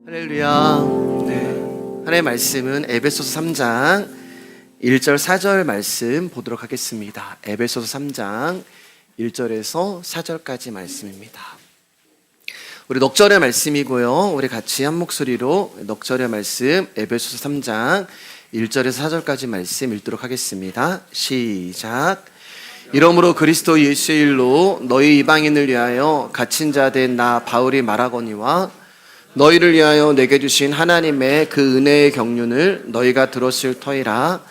할렐루야. 네. 하나님의 말씀은 에베소서 3장 1절 4절 말씀 보도록 하겠습니다. 에베소서 3장 1절에서 4절까지 말씀입니다. 우리 넉절의 말씀이고요. 우리 같이 한 목소리로 넉절의 말씀 에베소서 3장 1절에서 4절까지 말씀 읽도록 하겠습니다. 시작. 이러므로 그리스도 예수의 일로 너희 이방인을 위하여 갇힌 자 된 나 바울이 말하거니와 너희를 위하여 내게 주신 하나님의 그 은혜의 경륜을 너희가 들었을 터이라.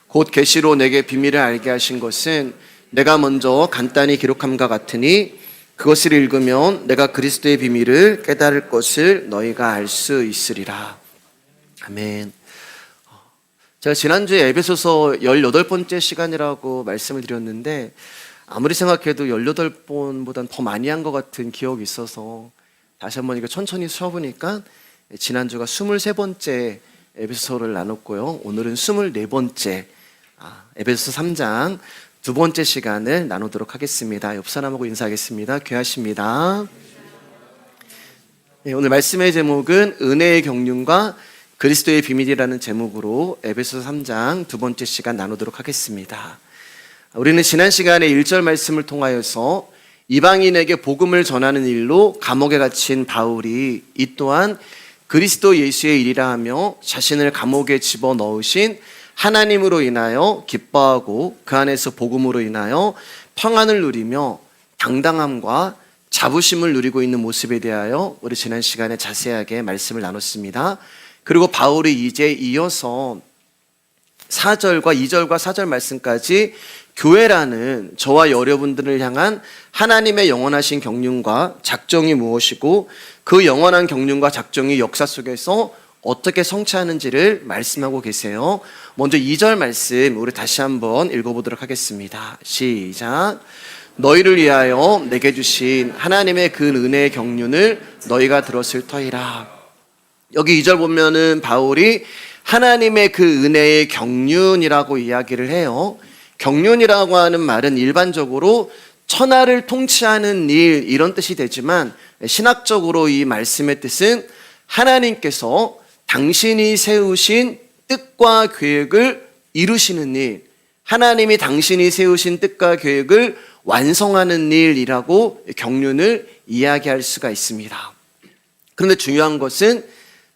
곧 계시로 내게 비밀을 알게 하신 것은 내가 먼저 간단히 기록함과 같으니 그것을 읽으면 내가 그리스도의 비밀을 깨달을 것을 너희가 알 수 있으리라. 아멘. 제가 지난주에 에베소서 18번째 시간이라고 말씀을 드렸는데 아무리 생각해도 18번보단 더 많이 한 것 같은 기억이 있어서 다시 한번 이거 천천히 쉬어보니까 지난주가 23번째 에베소서를 나눴고요. 오늘은 24번째 에베소서 3장 두 번째 시간을 나누도록 하겠습니다. 옆 사람하고 인사하겠습니다. 귀하십니다. 네, 오늘 말씀의 제목은 은혜의 경륜과 그리스도의 비밀이라는 제목으로 에베소서 3장 두 번째 시간 나누도록 하겠습니다. 우리는 지난 시간에 1절 말씀을 통하여서 이방인에게 복음을 전하는 일로 감옥에 갇힌 바울이 이 또한 그리스도 예수의 일이라 하며 자신을 감옥에 집어넣으신 하나님으로 인하여 기뻐하고 그 안에서 복음으로 인하여 평안을 누리며 당당함과 자부심을 누리고 있는 모습에 대하여 우리 지난 시간에 자세하게 말씀을 나눴습니다. 그리고 바울이 이제 이어서 4절과 2절과 4절 말씀까지 교회라는 저와 여러분들을 향한 하나님의 영원하신 경륜과 작정이 무엇이고 그 영원한 경륜과 작정이 역사 속에서 어떻게 성취하는지를 말씀하고 계세요. 먼저 2절 말씀 우리 다시 한번 읽어보도록 하겠습니다. 시작. 너희를 위하여 내게 주신 하나님의 그 은혜의 경륜을 너희가 들었을 터이라. 여기 2절 보면은 바울이 하나님의 그 은혜의 경륜이라고 이야기를 해요. 경륜이라고 하는 말은 일반적으로 천하를 통치하는 일 이런 뜻이 되지만 신학적으로 이 말씀의 뜻은 하나님께서 당신이 세우신 뜻과 계획을 이루시는 일, 하나님이 당신이 세우신 뜻과 계획을 완성하는 일이라고 경륜을 이야기할 수가 있습니다. 그런데 중요한 것은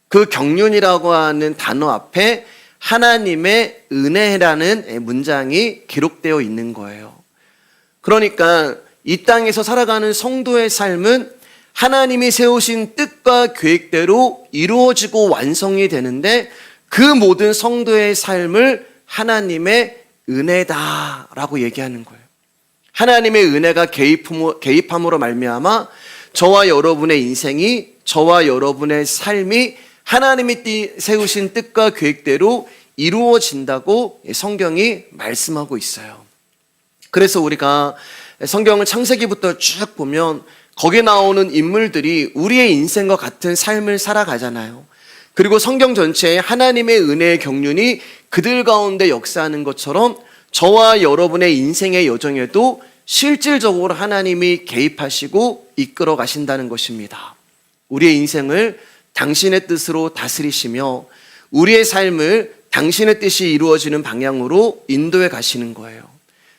그 경륜이라고 하는 단어 앞에 하나님의 은혜라는 문장이 기록되어 있는 거예요. 그러니까 이 땅에서 살아가는 성도의 삶은 하나님이 세우신 뜻과 계획대로 이루어지고 완성이 되는데 그 모든 성도의 삶을 하나님의 은혜다라고 얘기하는 거예요. 하나님의 은혜가 개입함으로 말미암아 저와 여러분의 인생이, 저와 여러분의 삶이 하나님이 세우신 뜻과 계획대로 이루어진다고 성경이 말씀하고 있어요. 그래서 우리가 성경을 창세기부터 쭉 보면 거기에 나오는 인물들이 우리의 인생과 같은 삶을 살아가잖아요. 그리고 성경 전체에 하나님의 은혜의 경륜이 그들 가운데 역사하는 것처럼 저와 여러분의 인생의 여정에도 실질적으로 하나님이 개입하시고 이끌어 가신다는 것입니다. 우리의 인생을 당신의 뜻으로 다스리시며 우리의 삶을 당신의 뜻이 이루어지는 방향으로 인도해 가시는 거예요.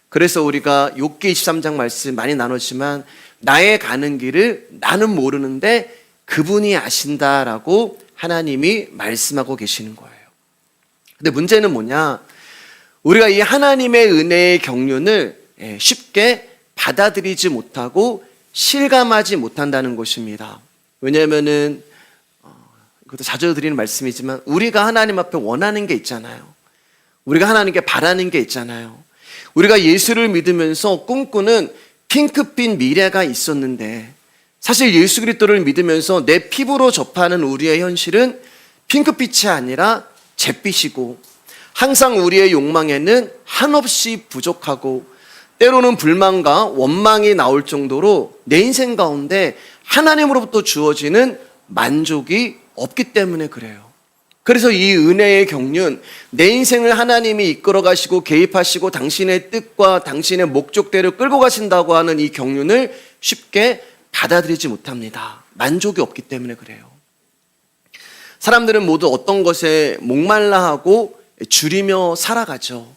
그래서 우리가 욥기 23장 말씀 많이 나눴지만 나의 가는 길을 나는 모르는데 그분이 아신다라고 하나님이 말씀하고 계시는 거예요. 근데 문제는 뭐냐? 우리가 이 하나님의 은혜의 경륜을 쉽게 받아들이지 못하고 실감하지 못한다는 것입니다. 왜냐하면은 그것도 자주 드리는 말씀이지만 우리가 하나님 앞에 원하는 게 있잖아요. 우리가 하나님께 바라는 게 있잖아요. 우리가 예수를 믿으면서 꿈꾸는 핑크빛 미래가 있었는데 사실 예수 그리스도를 믿으면서 내 피부로 접하는 우리의 현실은 핑크빛이 아니라 잿빛이고 항상 우리의 욕망에는 한없이 부족하고 때로는 불만과 원망이 나올 정도로 내 인생 가운데 하나님으로부터 주어지는 만족이 없기 때문에 그래요. 그래서 이 은혜의 경륜, 내 인생을 하나님이 이끌어 가시고 개입하시고 당신의 뜻과 당신의 목적대로 끌고 가신다고 하는 이 경륜을 쉽게 받아들이지 못합니다. 만족이 없기 때문에 그래요. 사람들은 모두 어떤 것에 목말라 하고 줄이며 살아가죠.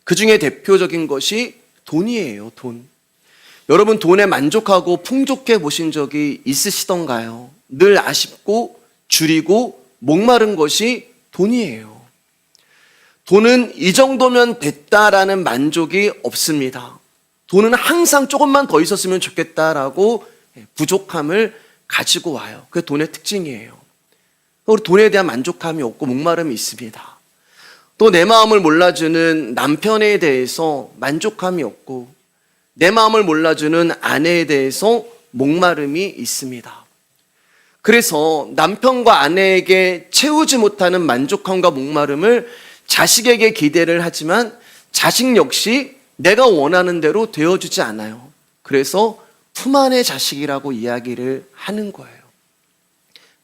그 중에 대표적인 것이 돈이에요, 돈. 여러분, 돈에 만족하고 풍족해 보신 적이 있으시던가요? 늘 아쉽고 줄이고 목마른 것이 돈이에요. 돈은 이 정도면 됐다라는 만족이 없습니다. 돈은 항상 조금만 더 있었으면 좋겠다라고 부족함을 가지고 와요. 그게 돈의 특징이에요. 우리 돈에 대한 만족함이 없고 목마름이 있습니다. 또 내 마음을 몰라주는 남편에 대해서 만족함이 없고 내 마음을 몰라주는 아내에 대해서 목마름이 있습니다. 그래서 남편과 아내에게 채우지 못하는 만족함과 목마름을 자식에게 기대를 하지만 자식 역시 내가 원하는 대로 되어주지 않아요. 그래서 품 안의 자식이라고 이야기를 하는 거예요.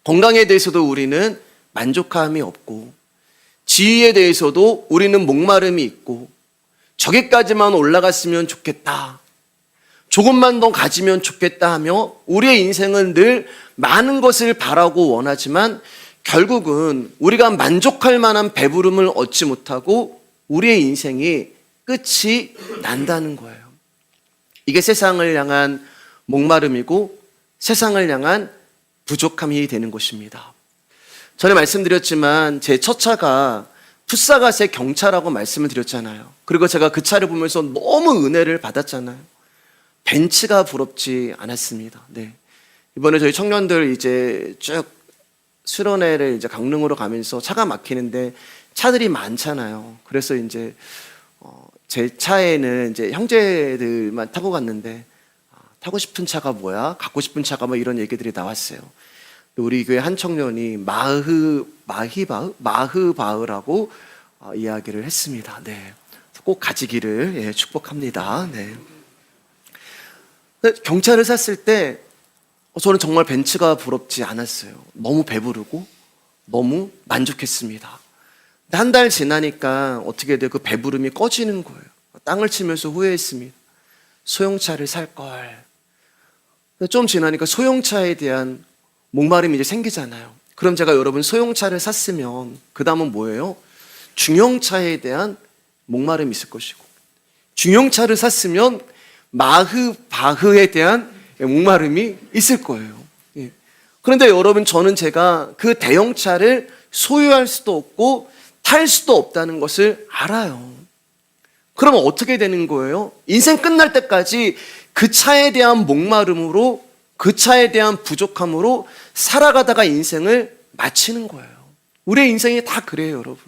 건강에 대해서도 우리는 만족함이 없고 지위에 대해서도 우리는 목마름이 있고 저기까지만 올라갔으면 좋겠다, 조금만 더 가지면 좋겠다 하며 우리의 인생은 늘 많은 것을 바라고 원하지만 결국은 우리가 만족할 만한 배부름을 얻지 못하고 우리의 인생이 끝이 난다는 거예요. 이게 세상을 향한 목마름이고 세상을 향한 부족함이 되는 것입니다. 전에 말씀드렸지만 제 첫 차가 푸사갓의 경차라고 말씀을 드렸잖아요. 그리고 제가 그 차를 보면서 너무 은혜를 받았잖아요. 벤츠가 부럽지 않았습니다. 네. 이번에 저희 청년들 이제 쭉 수련회를 이제 강릉으로 가면서 차가 막히는데 차들이 많잖아요. 그래서 이제 제 차에는 이제 형제들만 타고 갔는데 타고 싶은 차가 뭐야? 갖고 싶은 차가 뭐 이런 얘기들이 나왔어요. 우리 교회 한 청년이 마흐바흐라고 이야기를 했습니다. 네. 꼭 가지기를 축복합니다. 네. 경차를 샀을 때 저는 정말 벤츠가 부럽지 않았어요. 너무 배부르고 너무 만족했습니다. 한 달 지나니까 어떻게 돼요? 그 배부름이 꺼지는 거예요. 땅을 치면서 후회했습니다. 소형차를 살 걸. 좀 지나니까 소형차에 대한 목마름이 이제 생기잖아요. 그럼 제가 여러분 소형차를 샀으면 그 다음은 뭐예요? 중형차에 대한 목마름이 있을 것이고, 중형차를 샀으면 마흐바흐에 대한 목마름이 있을 거예요. 그런데 여러분, 저는 제가 그 대형차를 소유할 수도 없고 탈 수도 없다는 것을 알아요. 그러면 어떻게 되는 거예요? 인생 끝날 때까지 그 차에 대한 목마름으로, 그 차에 대한 부족함으로 살아가다가 인생을 마치는 거예요. 우리의 인생이 다 그래요, 여러분.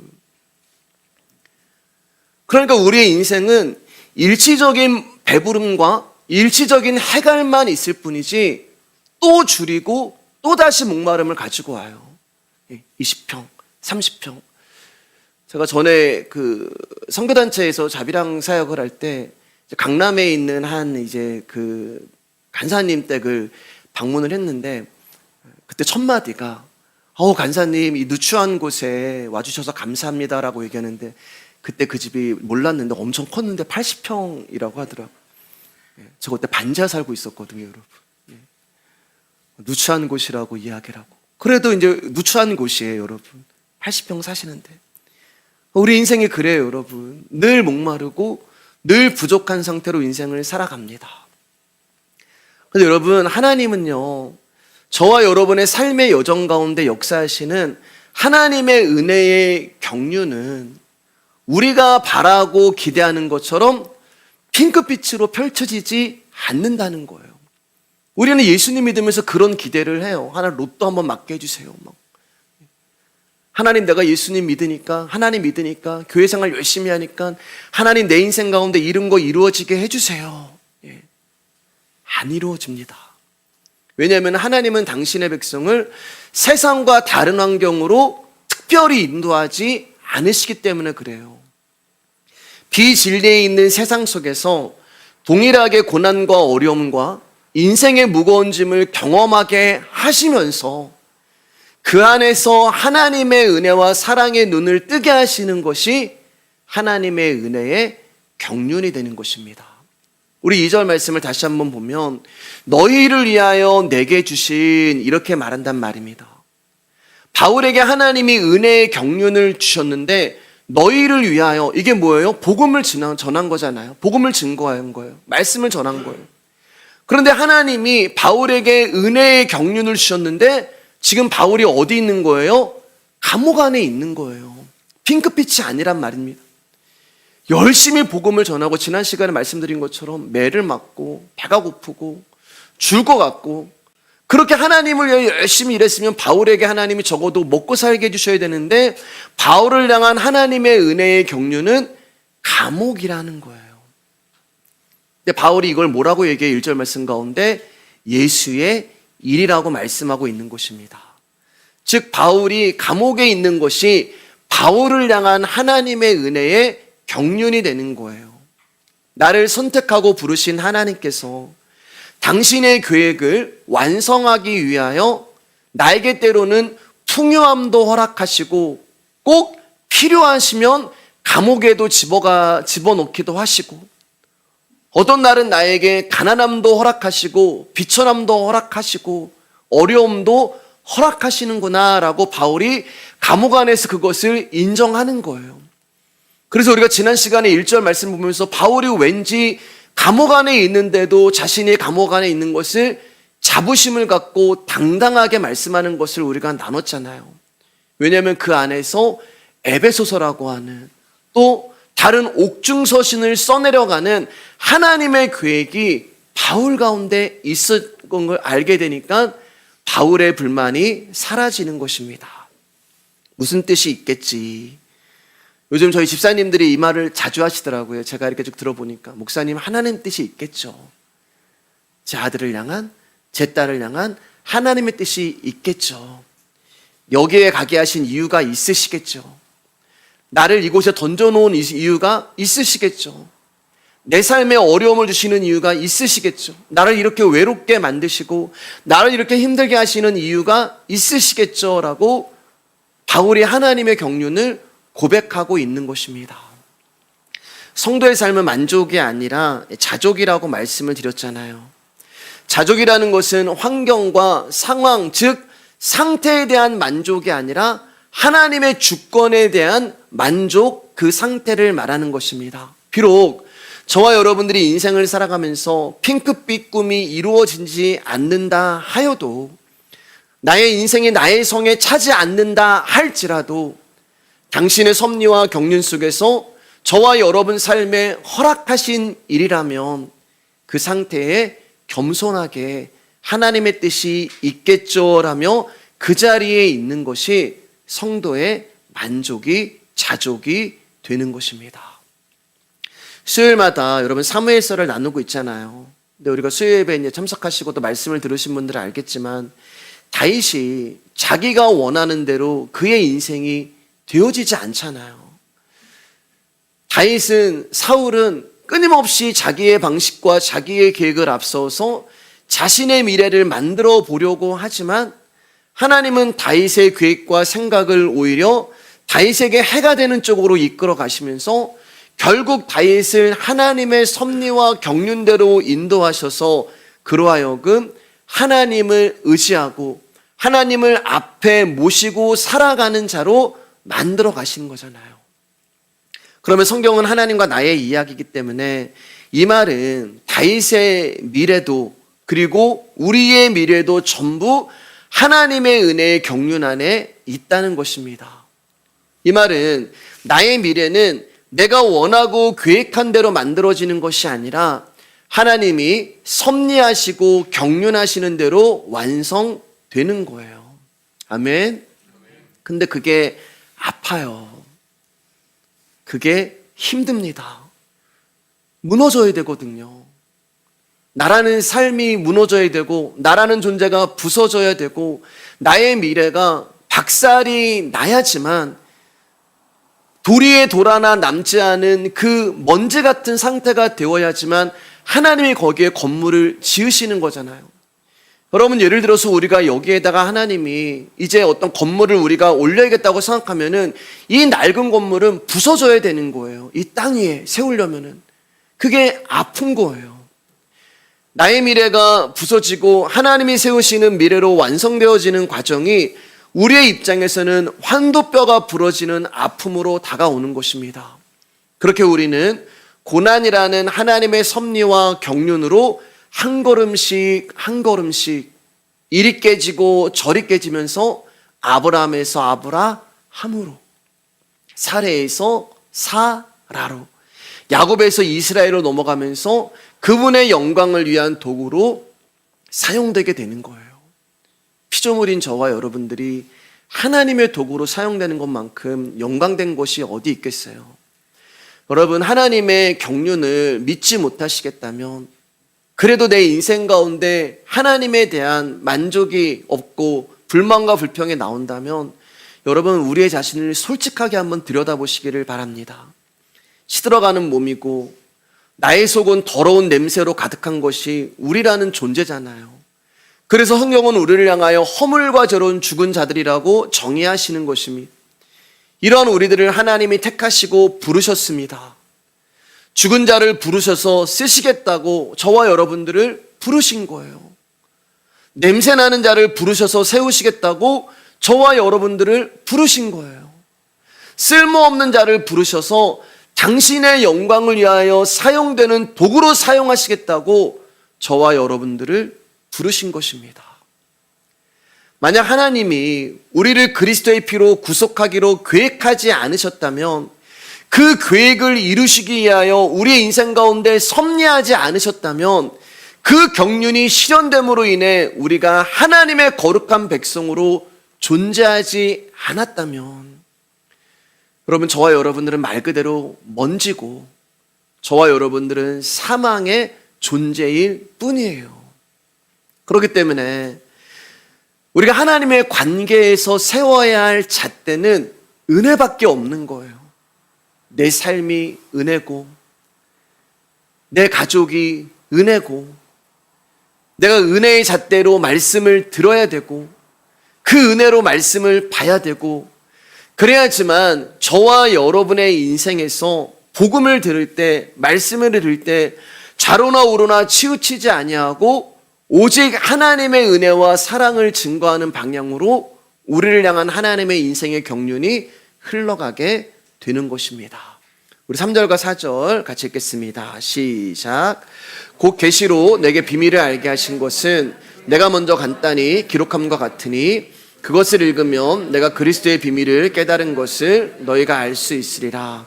그러니까 우리의 인생은 일시적인 배부름과 일시적인 해갈만 있을 뿐이지 또 줄이고 또 다시 목마름을 가지고 와요. 20평, 30평. 제가 전에 그 선교단체에서 자비랑 사역을 할 때 강남에 있는 한 이제 그 간사님 댁을 방문을 했는데 그때 첫 마디가 간사님 이 누추한 곳에 와주셔서 감사합니다라고 얘기하는데 그때 그 집이 몰랐는데 엄청 컸는데 80평이라고 하더라고요. 저 그때 반지하 살고 있었거든요, 여러분. 누추한 곳이라고 이야기를 하고. 그래도 이제 누추한 곳이에요, 여러분. 80평 사시는데. 우리 인생이 그래요, 여러분. 늘 목마르고 늘 부족한 상태로 인생을 살아갑니다. 근데 여러분, 하나님은요, 저와 여러분의 삶의 여정 가운데 역사하시는 하나님의 은혜의 경륜은 우리가 바라고 기대하는 것처럼 핑크빛으로 펼쳐지지 않는다는 거예요. 우리는 예수님 믿으면서 그런 기대를 해요. 하나님 로또 한번 맞게 해주세요. 하나님, 내가 예수님 믿으니까, 하나님 믿으니까, 교회 생활 열심히 하니까 하나님 내 인생 가운데 이런 거 이루어지게 해주세요. 안 이루어집니다. 왜냐하면 하나님은 당신의 백성을 세상과 다른 환경으로 특별히 인도하지 않으시기 때문에 그래요. 비진리에 있는 세상 속에서 동일하게 고난과 어려움과 인생의 무거운 짐을 경험하게 하시면서 그 안에서 하나님의 은혜와 사랑의 눈을 뜨게 하시는 것이 하나님의 은혜의 경륜이 되는 것입니다. 우리 2절 말씀을 다시 한번 보면 너희를 위하여 내게 주신, 이렇게 말한단 말입니다. 바울에게 하나님이 은혜의 경륜을 주셨는데 너희를 위하여, 이게 뭐예요? 복음을 전한 거잖아요. 복음을 증거한 거예요. 말씀을 전한 거예요. 그런데 하나님이 바울에게 은혜의 경륜을 주셨는데 지금 바울이 어디 있는 거예요? 감옥 안에 있는 거예요. 핑크빛이 아니란 말입니다. 열심히 복음을 전하고 지난 시간에 말씀드린 것처럼 매를 맞고 배가 고프고 죽을 것 같고 그렇게 하나님을 위해 열심히 일했으면 바울에게 하나님이 적어도 먹고 살게 해주셔야 되는데 바울을 향한 하나님의 은혜의 경륜은 감옥이라는 거예요. 근데 바울이 이걸 뭐라고 얘기해? 1절 말씀 가운데 예수의 일이라고 말씀하고 있는 것입니다. 즉 바울이 감옥에 있는 것이 바울을 향한 하나님의 은혜의 경륜이 되는 거예요. 나를 선택하고 부르신 하나님께서 당신의 계획을 완성하기 위하여 나에게 때로는 풍요함도 허락하시고 꼭 필요하시면 감옥에도 집어넣기도 하시고 어떤 날은 나에게 가난함도 허락하시고 비천함도 허락하시고 어려움도 허락하시는구나 라고 바울이 감옥 안에서 그것을 인정하는 거예요. 그래서 우리가 지난 시간에 1절 말씀 보면서 바울이 왠지 감옥 안에 있는데도 자신이 감옥 안에 있는 것을 자부심을 갖고 당당하게 말씀하는 것을 우리가 나눴잖아요. 왜냐하면 그 안에서 에베소서라고 하는 또 다른 옥중서신을 써내려가는 하나님의 계획이 바울 가운데 있었던 걸 알게 되니까 바울의 불만이 사라지는 것입니다. 무슨 뜻이 있겠지. 요즘 저희 집사님들이 이 말을 자주 하시더라고요. 제가 이렇게 쭉 들어보니까 목사님 하나님 뜻이 있겠죠. 제 아들을 향한 제 딸을 향한 하나님의 뜻이 있겠죠. 여기에 가게 하신 이유가 있으시겠죠. 나를 이곳에 던져놓은 이유가 있으시겠죠. 내 삶에 어려움을 주시는 이유가 있으시겠죠. 나를 이렇게 외롭게 만드시고 나를 이렇게 힘들게 하시는 이유가 있으시겠죠 라고 바울이 하나님의 경륜을 고백하고 있는 것입니다. 성도의 삶은 만족이 아니라 자족이라고 말씀을 드렸잖아요. 자족이라는 것은 환경과 상황, 즉 상태에 대한 만족이 아니라 하나님의 주권에 대한 만족, 그 상태를 말하는 것입니다. 비록 저와 여러분들이 인생을 살아가면서 핑크빛 꿈이 이루어지지 않는다 하여도 나의 인생이 나의 성에 차지 않는다 할지라도 당신의 섭리와 경륜 속에서 저와 여러분 삶에 허락하신 일이라면 그 상태에 겸손하게 하나님의 뜻이 있겠죠라며 그 자리에 있는 것이 성도의 만족이 자족이 되는 것입니다. 수요일마다 여러분 사무엘서를 나누고 있잖아요. 근데 우리가 수요 예배에 참석하시고 또 말씀을 들으신 분들은 알겠지만 다윗이 자기가 원하는 대로 그의 인생이 되어지지 않잖아요. 사울은 끊임없이 자기의 방식과 자기의 계획을 앞서서 자신의 미래를 만들어 보려고 하지만 하나님은 다윗의 계획과 생각을 오히려 다윗에게 해가 되는 쪽으로 이끌어 가시면서 결국 다윗을 하나님의 섭리와 경륜대로 인도하셔서 그로 하여금 하나님을 의지하고 하나님을 앞에 모시고 살아가는 자로 만들어 가시는 거잖아요. 그러면 성경은 하나님과 나의 이야기이기 때문에 이 말은 다윗의 미래도 그리고 우리의 미래도 전부 하나님의 은혜의 경륜 안에 있다는 것입니다. 이 말은 나의 미래는 내가 원하고 계획한 대로 만들어지는 것이 아니라 하나님이 섭리하시고 경륜하시는 대로 완성되는 거예요. 아멘. 근데 그게 아파요. 그게 힘듭니다. 무너져야 되거든요. 나라는 삶이 무너져야 되고 나라는 존재가 부서져야 되고 나의 미래가 박살이 나야지만 도리에 돌아나 남지 않은 그 먼지 같은 상태가 되어야지만 하나님이 거기에 건물을 지으시는 거잖아요. 여러분 예를 들어서 우리가 여기에다가 하나님이 이제 어떤 건물을 우리가 올려야겠다고 생각하면은 이 낡은 건물은 부서져야 되는 거예요. 이 땅 위에 세우려면은. 그게 아픈 거예요. 나의 미래가 부서지고 하나님이 세우시는 미래로 완성되어지는 과정이 우리의 입장에서는 환도뼈가 부러지는 아픔으로 다가오는 것입니다. 그렇게 우리는 고난이라는 하나님의 섭리와 경륜으로 한 걸음씩 한 걸음씩 이리 깨지고 저리 깨지면서 아브라함에서 아브라함으로, 사레에서 사라로, 야곱에서 이스라엘로 넘어가면서 그분의 영광을 위한 도구로 사용되게 되는 거예요. 피조물인 저와 여러분들이 하나님의 도구로 사용되는 것만큼 영광된 것이 어디 있겠어요? 여러분, 하나님의 경륜을 믿지 못하시겠다면, 그래도 내 인생 가운데 하나님에 대한 만족이 없고 불만과 불평이 나온다면 여러분, 우리의 자신을 솔직하게 한번 들여다보시기를 바랍니다. 시들어가는 몸이고 나의 속은 더러운 냄새로 가득한 것이 우리라는 존재잖아요. 그래서 성경은 우리를 향하여 허물과 저런 죽은 자들이라고 정의하시는 것입니다. 이러한 우리들을 하나님이 택하시고 부르셨습니다. 죽은 자를 부르셔서 쓰시겠다고 저와 여러분들을 부르신 거예요. 냄새나는 자를 부르셔서 세우시겠다고 저와 여러분들을 부르신 거예요. 쓸모없는 자를 부르셔서 당신의 영광을 위하여 사용되는 도구로 사용하시겠다고 저와 여러분들을 부르신 것입니다. 만약 하나님이 우리를 그리스도의 피로 구속하기로 계획하지 않으셨다면, 그 계획을 이루시기 위하여 우리의 인생 가운데 섭리하지 않으셨다면, 그 경륜이 실현됨으로 인해 우리가 하나님의 거룩한 백성으로 존재하지 않았다면, 여러분, 저와 여러분들은 말 그대로 먼지고 저와 여러분들은 사망의 존재일 뿐이에요. 그렇기 때문에 우리가 하나님의 관계에서 세워야 할 잣대는 은혜밖에 없는 거예요. 내 삶이 은혜고, 내 가족이 은혜고, 내가 은혜의 잣대로 말씀을 들어야 되고, 그 은혜로 말씀을 봐야 되고, 그래야지만 저와 여러분의 인생에서 복음을 들을 때, 말씀을 들을 때 좌로나 우로나 치우치지 아니하고 오직 하나님의 은혜와 사랑을 증거하는 방향으로 우리를 향한 하나님의 인생의 경륜이 흘러가게 되는 것입니다. 우리 3절과 4절 같이 읽겠습니다. 시작. 곧 계시로 내게 비밀을 알게 하신 것은 내가 먼저 간단히 기록함과 같으니 그것을 읽으면 내가 그리스도의 비밀을 깨달은 것을 너희가 알 수 있으리라.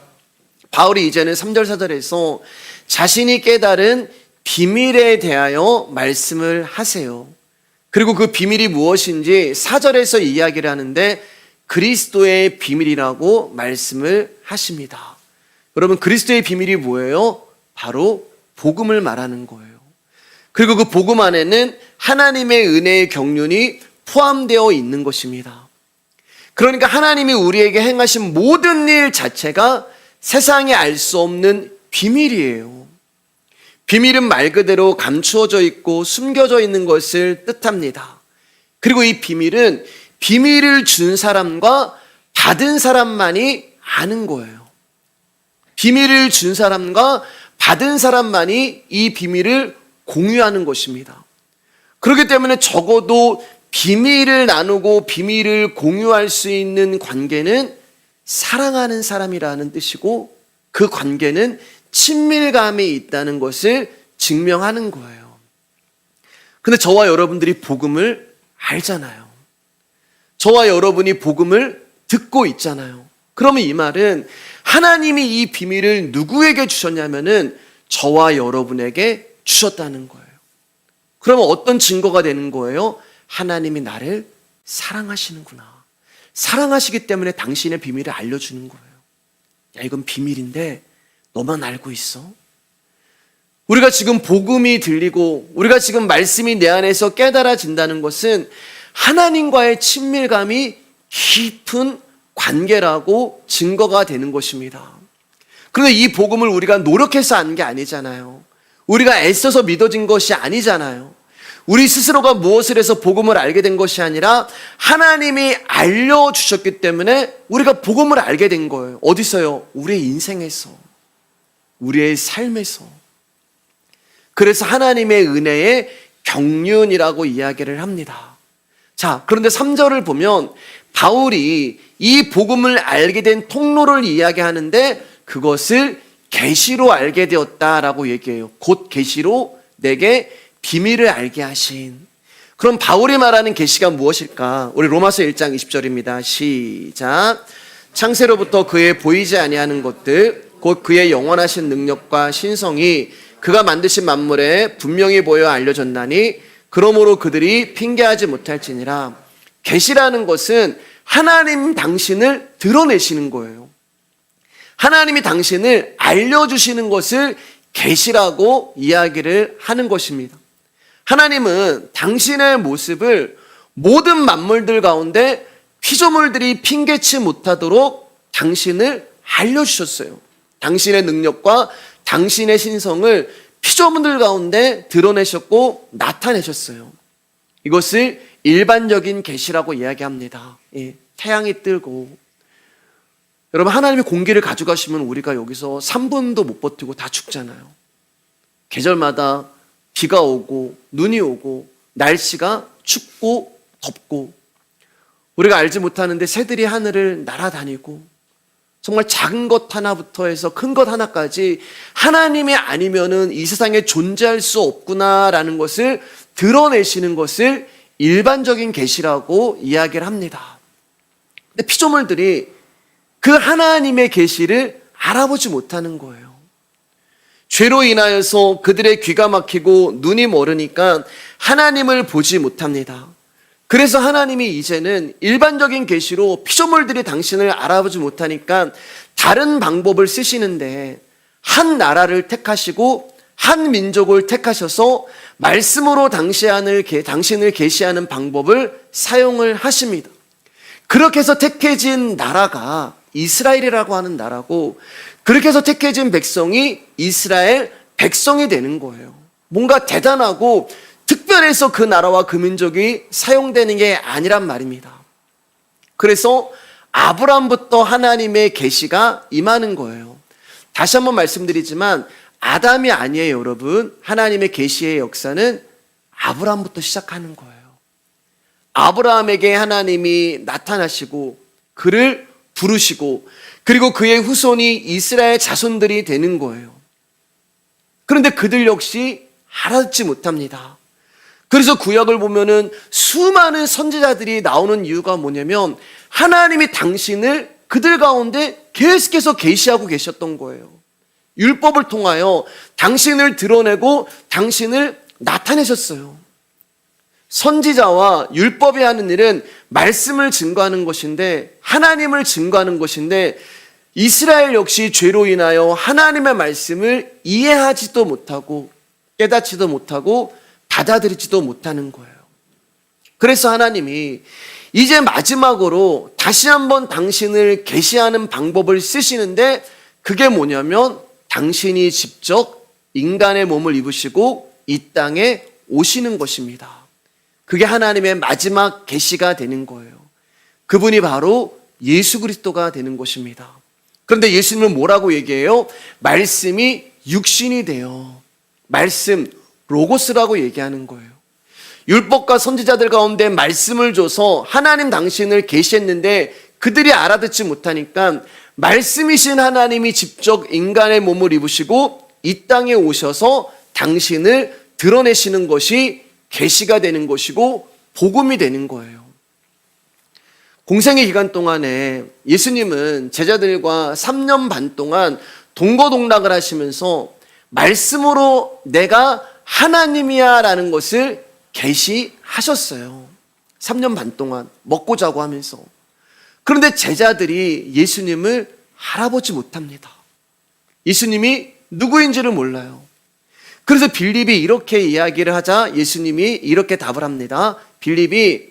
바울이 이제는 3절 4절에서 자신이 깨달은 비밀에 대하여 말씀을 하세요. 그리고 그 비밀이 무엇인지 4절에서 이야기를 하는데 그리스도의 비밀이라고 말씀을 하십니다. 여러분, 그리스도의 비밀이 뭐예요? 바로 복음을 말하는 거예요. 그리고 그 복음 안에는 하나님의 은혜의 경륜이 포함되어 있는 것입니다. 그러니까 하나님이 우리에게 행하신 모든 일 자체가 세상이 알 수 없는 비밀이에요. 비밀은 말 그대로 감추어져 있고 숨겨져 있는 것을 뜻합니다. 그리고 이 비밀은 비밀을 준 사람과 받은 사람만이 아는 거예요. 비밀을 준 사람과 받은 사람만이 이 비밀을 공유하는 것입니다. 그렇기 때문에 적어도 비밀을 나누고 비밀을 공유할 수 있는 관계는 사랑하는 사람이라는 뜻이고, 그 관계는 친밀감이 있다는 것을 증명하는 거예요. 근데 저와 여러분들이 복음을 알잖아요. 저와 여러분이 복음을 듣고 있잖아요. 그러면 이 말은 하나님이 이 비밀을 누구에게 주셨냐면은 저와 여러분에게 주셨다는 거예요. 그러면 어떤 증거가 되는 거예요? 하나님이 나를 사랑하시는구나. 사랑하시기 때문에 당신의 비밀을 알려주는 거예요. 야, 이건 비밀인데 너만 알고 있어? 우리가 지금 복음이 들리고 우리가 지금 말씀이 내 안에서 깨달아진다는 것은 하나님과의 친밀감이 깊은 관계라고 증거가 되는 것입니다. 그런데 이 복음을 우리가 노력해서 아는 게 아니잖아요. 우리가 애써서 믿어진 것이 아니잖아요. 우리 스스로가 무엇을 해서 복음을 알게 된 것이 아니라 하나님이 알려주셨기 때문에 우리가 복음을 알게 된 거예요. 어디서요? 우리의 인생에서, 우리의 삶에서. 그래서 하나님의 은혜의 경륜이라고 이야기를 합니다. 자, 그런데 3절을 보면 바울이 이 복음을 알게 된 통로를 이야기하는데 그것을 계시로 알게 되었다라고 얘기해요. 곧 계시로 내게 비밀을 알게 하신. 그럼 바울이 말하는 계시가 무엇일까? 우리 로마서 1장 20절입니다. 시작. 창세로부터 그의 보이지 아니하는 것들 곧 그의 영원하신 능력과 신성이 그가 만드신 만물에 분명히 보여 알려졌나니 그러므로 그들이 핑계하지 못할지니라. 계시라는 것은 하나님 당신을 드러내시는 거예요. 하나님이 당신을 알려주시는 것을 계시라고 이야기를 하는 것입니다. 하나님은 당신의 모습을 모든 만물들 가운데 피조물들이 핑계치 못하도록 당신을 알려주셨어요. 당신의 능력과 당신의 신성을 피조물들 가운데 드러내셨고 나타내셨어요. 이것을 일반적인 계시라고 이야기합니다. 태양이 뜨고, 여러분 하나님이 공기를 가져가시면 우리가 여기서 3분도 못 버티고 다 죽잖아요. 계절마다 비가 오고 눈이 오고 날씨가 춥고 덥고, 우리가 알지 못하는데 새들이 하늘을 날아다니고, 정말 작은 것 하나부터 해서 큰 것 하나까지 하나님이 아니면은 이 세상에 존재할 수 없구나라는 것을 드러내시는 것을 일반적인 계시라고 이야기를 합니다. 근데 피조물들이 그 하나님의 계시를 알아보지 못하는 거예요. 죄로 인하여서 그들의 귀가 막히고 눈이 멀으니까 하나님을 보지 못합니다. 그래서 하나님이 이제는 일반적인 계시로 피조물들이 당신을 알아보지 못하니까 다른 방법을 쓰시는데, 한 나라를 택하시고 한 민족을 택하셔서 말씀으로 당신을 계시하는 방법을 사용을 하십니다. 그렇게 해서 택해진 나라가 이스라엘이라고 하는 나라고, 그렇게 해서 택해진 백성이 이스라엘 백성이 되는 거예요. 뭔가 대단하고 특별해서 그 나라와 그 민족이 사용되는 게 아니란 말입니다. 그래서 아브라함부터 하나님의 계시가 임하는 거예요. 다시 한번 말씀드리지만 아담이 아니에요, 여러분. 하나님의 계시의 역사는 아브라함부터 시작하는 거예요. 아브라함에게 하나님이 나타나시고 그를 부르시고, 그리고 그의 후손이 이스라엘 자손들이 되는 거예요. 그런데 그들 역시 알아듣지 못합니다. 그래서 구약을 보면은 수많은 선지자들이 나오는 이유가 뭐냐면 하나님이 당신을 그들 가운데 계속해서 계시하고 계셨던 거예요. 율법을 통하여 당신을 드러내고 당신을 나타내셨어요. 선지자와 율법이 하는 일은 말씀을 증거하는 것인데, 하나님을 증거하는 것인데, 이스라엘 역시 죄로 인하여 하나님의 말씀을 이해하지도 못하고 깨닫지도 못하고 받아들이지도 못하는 거예요. 그래서 하나님이 이제 마지막으로 다시 한번 당신을 계시하는 방법을 쓰시는데, 그게 뭐냐면 당신이 직접 인간의 몸을 입으시고 이 땅에 오시는 것입니다. 그게 하나님의 마지막 계시가 되는 거예요. 그분이 바로 예수 그리스도가 되는 것입니다. 그런데 예수님은 뭐라고 얘기해요? 말씀이 육신이 되어, 말씀, 로고스라고 얘기하는 거예요. 율법과 선지자들 가운데 말씀을 줘서 하나님 당신을 계시했는데 그들이 알아듣지 못하니까 말씀이신 하나님이 직접 인간의 몸을 입으시고 이 땅에 오셔서 당신을 드러내시는 것이 계시가 되는 것이고 복음이 되는 거예요. 공생의 기간 동안에 예수님은 제자들과 3년 반 동안 동거동락을 하시면서 말씀으로 내가 하나님이야 라는 것을 계시하셨어요. 3년 반 동안 먹고 자고 하면서. 그런데 제자들이 예수님을 알아보지 못합니다. 예수님이 누구인지를 몰라요. 그래서 빌립이 이렇게 이야기를 하자 예수님이 이렇게 답을 합니다. 빌립이,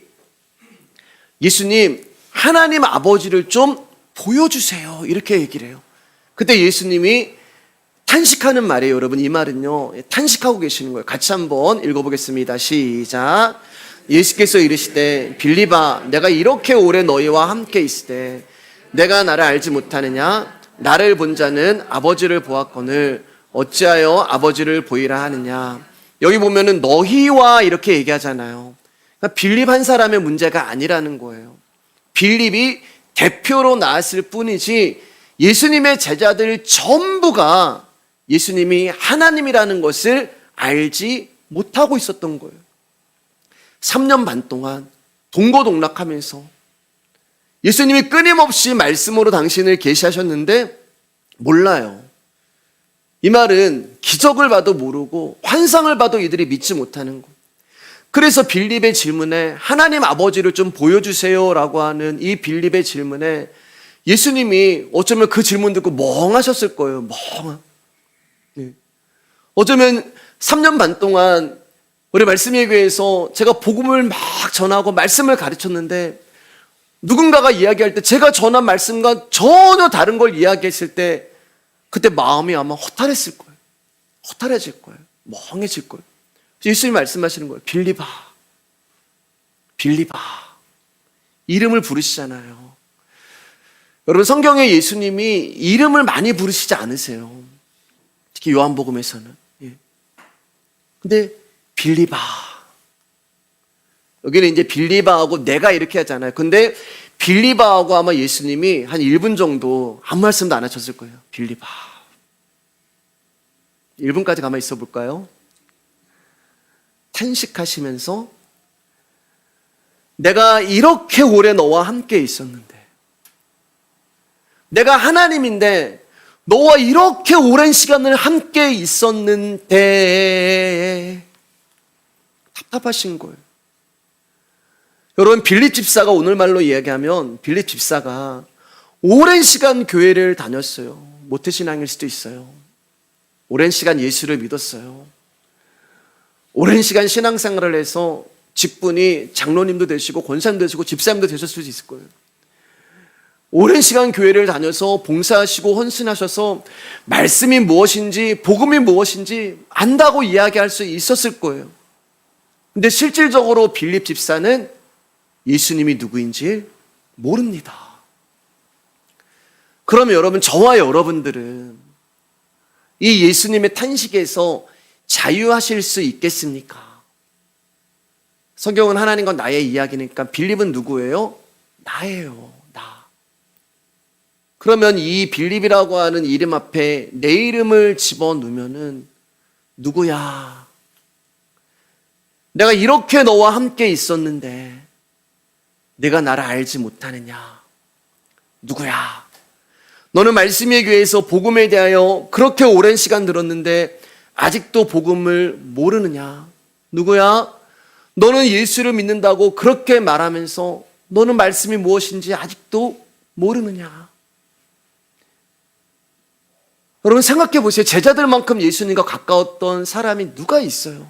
예수님, 하나님 아버지를 좀 보여주세요, 이렇게 얘기를 해요. 그때 예수님이 탄식하는 말이에요, 여러분. 이 말은요, 탄식하고 계시는 거예요. 같이 한번 읽어보겠습니다. 시작. 예수께서 이르시되, 빌립아, 내가 이렇게 오래 너희와 함께 있으되 내가 나를 알지 못하느냐? 나를 본 자는 아버지를 보았거늘 어찌하여 아버지를 보이라 하느냐? 여기 보면은 너희와 이렇게 얘기하잖아요. 빌립 한 사람의 문제가 아니라는 거예요. 빌립이 대표로 나왔을 뿐이지 예수님의 제자들 전부가 예수님이 하나님이라는 것을 알지 못하고 있었던 거예요. 3년 반 동안 동고동락하면서 예수님이 끊임없이 말씀으로 당신을 계시하셨는데 몰라요. 이 말은 기적을 봐도 모르고 환상을 봐도 이들이 믿지 못하는 거. 그래서 빌립의 질문에 하나님 아버지를 좀 보여주세요 라고 하는 이 빌립의 질문에 예수님이 어쩌면 그 질문 듣고 멍하셨을 거예요. 어쩌면 3년 반 동안 우리 말씀의 교회에서 제가 복음을 막 전하고 말씀을 가르쳤는데 누군가가 이야기할 때 제가 전한 말씀과 전혀 다른 걸 이야기했을 때 그때 마음이 아마 허탈했을 거예요. 허탈해질 거예요. 멍해질 거예요. 예수님이 말씀하시는 거예요. 빌립아, 빌립아. 이름을 부르시잖아요. 여러분, 성경에 예수님이 이름을 많이 부르시지 않으세요. 특히 요한복음에서는. 근데 빌립아. 여기는 이제 빌립아하고 내가 이렇게 하잖아요. 근데 빌립아하고 아마 예수님이 한 1분 정도 아무 말씀도 안 하셨을 거예요. 빌립아. 1분까지 가만히 있어 볼까요? 탄식하시면서 내가 이렇게 오래 너와 함께 있었는데, 내가 하나님인데 너와 이렇게 오랜 시간을 함께 있었는데 답답하신 거예요. 여러분, 빌립 집사가 오늘말로 이야기하면 빌립 집사가 오랜 시간 교회를 다녔어요. 모태신앙일 수도 있어요. 오랜 시간 예수를 믿었어요. 오랜 시간 신앙생활을 해서 직분이 장로님도 되시고 권사님도 되시고 집사님도 되셨을 수도 있을 거예요. 오랜 시간 교회를 다녀서 봉사하시고 헌신하셔서 말씀이 무엇인지 복음이 무엇인지 안다고 이야기할 수 있었을 거예요. 근데 실질적으로 빌립 집사는 예수님이 누구인지 모릅니다. 그러면 여러분, 저와 여러분들은 이 예수님의 탄식에서 자유하실 수 있겠습니까? 성경은 하나님과 나의 이야기니까 빌립은 누구예요? 나예요. 나. 그러면 이 빌립이라고 하는 이름 앞에 내 이름을 집어넣으면은 누구야? 내가 이렇게 너와 함께 있었는데 내가 나를 알지 못하느냐? 누구야? 너는 말씀의 교회에서 복음에 대하여 그렇게 오랜 시간 들었는데 아직도 복음을 모르느냐? 누구야? 너는 예수를 믿는다고 그렇게 말하면서 너는 말씀이 무엇인지 아직도 모르느냐? 여러분, 생각해 보세요. 제자들만큼 예수님과 가까웠던 사람이 누가 있어요?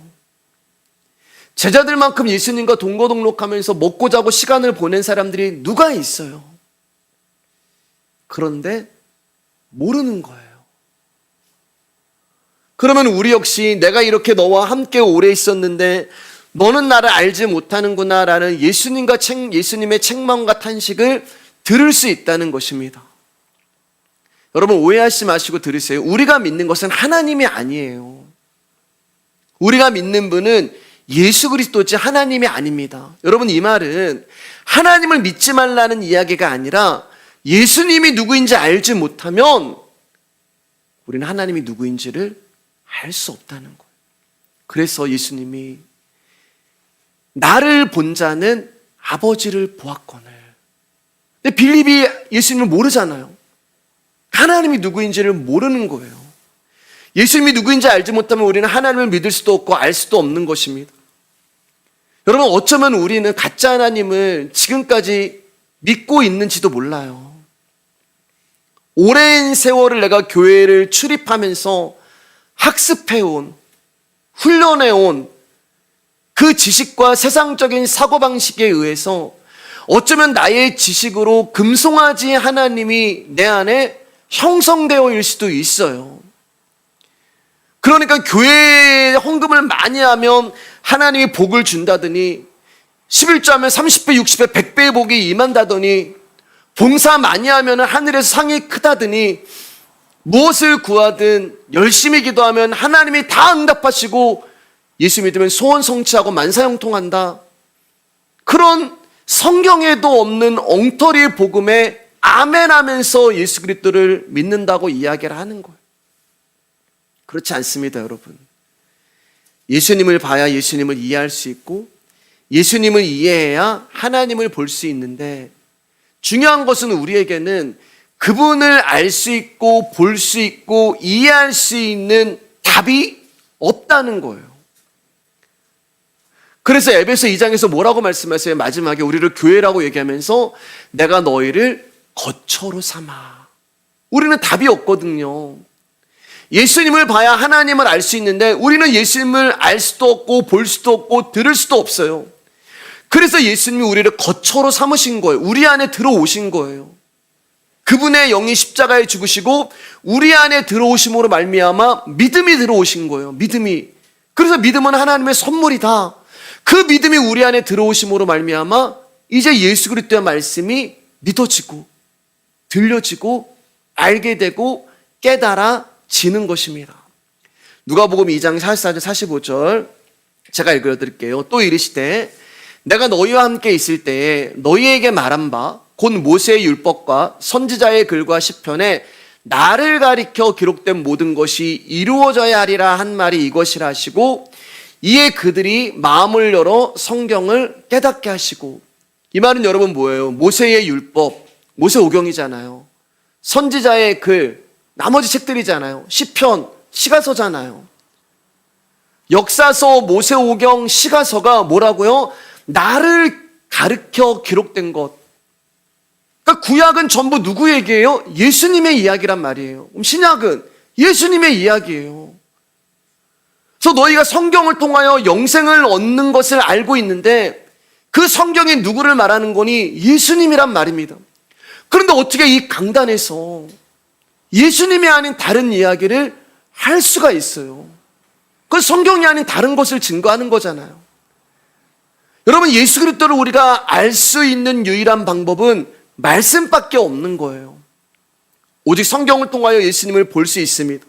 제자들만큼 예수님과 동거동록하면서 먹고 자고 시간을 보낸 사람들이 누가 있어요? 그런데 모르는 거예요. 그러면 우리 역시 내가 이렇게 너와 함께 오래 있었는데 너는 나를 알지 못하는구나 라는 예수님의 책망과 탄식을 들을 수 있다는 것입니다. 여러분, 오해하지 마시고 들으세요. 우리가 믿는 것은 하나님이 아니에요. 우리가 믿는 분은 예수 그리스도지 하나님이 아닙니다. 여러분, 이 말은 하나님을 믿지 말라는 이야기가 아니라 예수님이 누구인지 알지 못하면 우리는 하나님이 누구인지를 알 수 없다는 거예요. 그래서 예수님이 나를 본 자는 아버지를 보았거늘. 근데 빌립이 예수님을 모르잖아요. 하나님이 누구인지를 모르는 거예요. 예수님이 누구인지 알지 못하면 우리는 하나님을 믿을 수도 없고 알 수도 없는 것입니다. 여러분, 어쩌면 우리는 가짜 하나님을 지금까지 믿고 있는지도 몰라요. 오랜 세월을 내가 교회를 출입하면서 학습해온, 훈련해온 그 지식과 세상적인 사고방식에 의해서 어쩌면 나의 지식으로 금송아지 하나님이 내 안에 형성되어 일 수도 있어요. 그러니까 교회에 헌금을 많이 하면 하나님이 복을 준다더니 11조하면 30배, 60배, 100배의 복이 임한다더니 봉사 많이 하면 하늘에서 상이 크다더니 무엇을 구하든 열심히 기도하면 하나님이 다 응답하시고 예수 믿으면 소원 성취하고 만사형통한다. 그런 성경에도 없는 엉터리의 복음에 아멘하면서 예수 그리스도를 믿는다고 이야기를 하는 거예요. 그렇지 않습니다, 여러분. 예수님을 봐야 예수님을 이해할 수 있고 예수님을 이해해야 하나님을 볼 수 있는데, 중요한 것은 우리에게는 그분을 알 수 있고 볼 수 있고 이해할 수 있는 답이 없다는 거예요. 그래서 에베소 2장에서 뭐라고 말씀하세요? 마지막에 우리를 교회라고 얘기하면서 내가 너희를 거처로 삼아. 우리는 답이 없거든요. 예수님을 봐야 하나님을 알 수 있는데 우리는 예수님을 알 수도 없고 볼 수도 없고 들을 수도 없어요. 그래서 예수님이 우리를 거처로 삼으신 거예요. 우리 안에 들어오신 거예요. 그분의 영이 십자가에 죽으시고 우리 안에 들어오심으로 말미암아 믿음이 들어오신 거예요. 믿음이. 그래서 믿음은 하나님의 선물이다. 그 믿음이 우리 안에 들어오심으로 말미암아 이제 예수 그리스도의 말씀이 믿어지고 들려지고 알게 되고 깨달아지는 것입니다. 누가복음 2장 44절 45절 제가 읽어드릴게요. 또 이르시되 내가 너희와 함께 있을 때에 너희에게 말한 바 곧 모세의 율법과 선지자의 글과 시편에 나를 가리켜 기록된 모든 것이 이루어져야 하리라 한 말이 이것이라 하시고 이에 그들이 마음을 열어 성경을 깨닫게 하시고. 이 말은 여러분 뭐예요? 모세의 율법, 모세오경이잖아요. 선지자의 글, 나머지 책들이잖아요. 시편, 시가서잖아요. 역사서, 모세오경, 시가서가 뭐라고요? 나를 가르쳐 기록된 것. 그러니까 구약은 전부 누구 얘기예요? 예수님의 이야기란 말이에요. 그럼 신약은 예수님의 이야기예요. 그래서 너희가 성경을 통하여 영생을 얻는 것을 알고 있는데 그 성경이 누구를 말하는 거니? 예수님이란 말입니다. 그런데 어떻게 이 강단에서 예수님이 아닌 다른 이야기를 할 수가 있어요? 그 성경이 아닌 다른 것을 증거하는 거잖아요. 여러분, 예수 그리스도를 우리가 알 수 있는 유일한 방법은 말씀밖에 없는 거예요. 오직 성경을 통하여 예수님을 볼 수 있습니다.